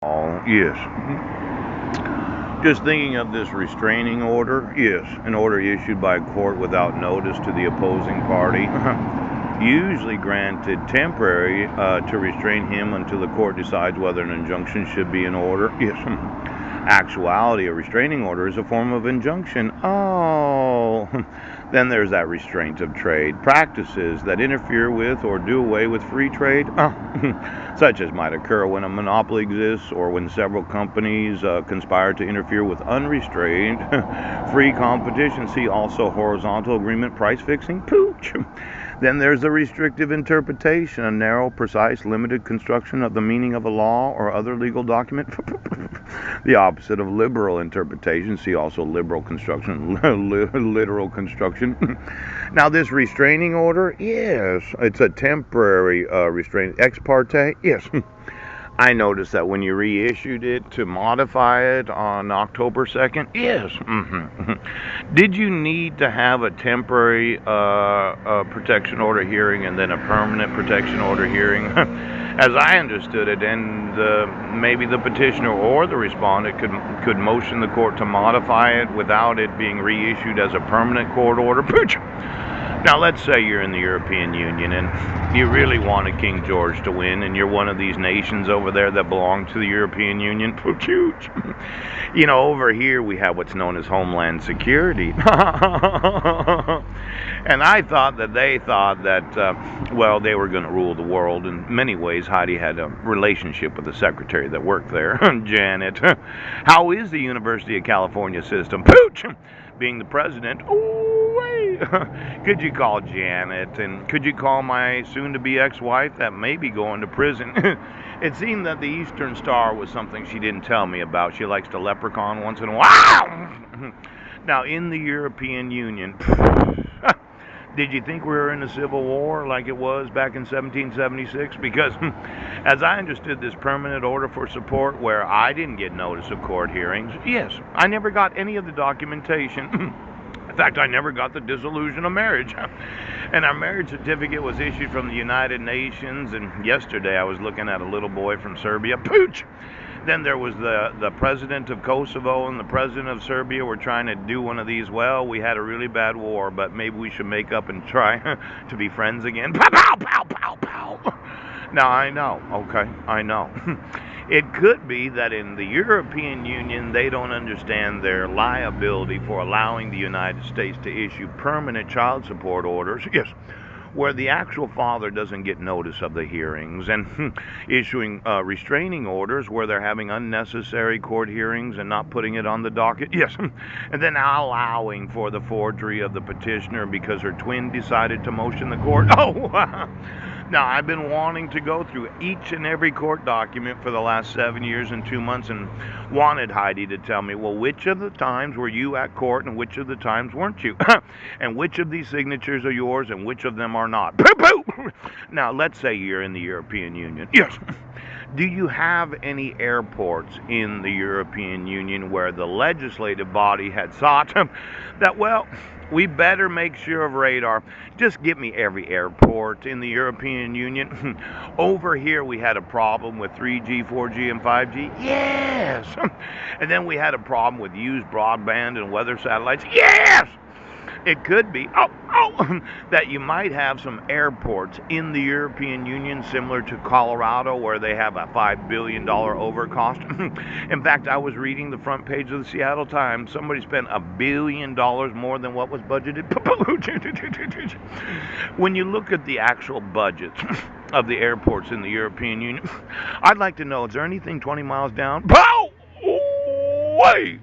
Oh, yes. Just thinking of this restraining order. Yes, an order issued by a court without notice to the opposing party. Usually granted temporary to restrain him until the court decides whether an injunction should be in order. Yes. Actuality, a restraining order is a form of injunction. Oh, then there's that restraint of trade practices that interfere with or do away with free trade, such as might occur when a monopoly exists or when several companies conspire to interfere with unrestrained free competition. See also horizontal agreement price fixing. Pooch. Then there's the restrictive interpretation, a narrow, precise, limited construction of the meaning of a law or other legal document. The opposite of liberal interpretation. See also liberal construction, literal construction. Now, this restraining order, yes, it's a temporary restraint. Ex parte, yes. I noticed that when you reissued it to modify it on October 2nd, yes. Did you need to have a temporary protection order hearing and then a permanent protection order hearing? As I understood it, and maybe the petitioner or the respondent could motion the court to modify it without it being reissued as a permanent court order. Now, let's say you're in the European Union and you really wanted King George to win, and you're one of these nations over there that belong to the European Union. Huge. You know, over here we have what's known as Homeland Security. And I thought that they thought that, well, they were going to rule the world. In many ways, Heidi had a relationship with the secretary that worked there, Janet. How is the University of California system? Pooch! Being the president, could you call Janet, and could you call my soon-to-be ex-wife that may be going to prison? It seemed that the Eastern Star was something she didn't tell me about. She likes to leprechaun once in a while. Now, in the European Union, did you think we were in a civil war like it was back in 1776? Because, as I understood this permanent order for support, where I didn't get notice of court hearings, yes, I never got any of the documentation. In fact, I never got the dissolution of marriage. And our marriage certificate was issued from the United Nations, and yesterday I was looking at a little boy from Serbia. Pooch! Then there was the president of Kosovo and the president of Serbia were trying to do one of these. Well, we had a really bad war, but maybe we should make up and try to be friends again. Pow, pow, pow, pow, pow. Now, I know, okay, I know. It could be that in the European Union, they don't understand their liability for allowing the United States to issue permanent child support orders. Yes, where the actual father doesn't get notice of the hearings, and issuing restraining orders where they're having unnecessary court hearings and not putting it on the docket. Yes, and then allowing for the forgery of the petitioner because her twin decided to motion the court. Oh, now, I've been wanting to go through each and every court document for the last 7 years and 2 months and wanted Heidi to tell me, well, which of the times were you at court and which of the times weren't you? And which of these signatures are yours and which of them are not? Poo-poo! Now, let's say you're in the European Union. Yes. Do you have any airports in the European Union where the legislative body had sought that, well, we better make sure of radar? Just give me every airport in the European Union. Over here we had a problem with 3G, 4G, and 5G. Yes. And then we had a problem with used broadband and weather satellites. Yes. It could be, that you might have some airports in the European Union similar to Colorado where they have a $5 billion overcost. In fact, I was reading the front page of the Seattle Times. Somebody spent $1 billion more than what was budgeted. When you look at the actual budgets of the airports in the European Union, I'd like to know, is there anything 20 miles down? Pow! Wait!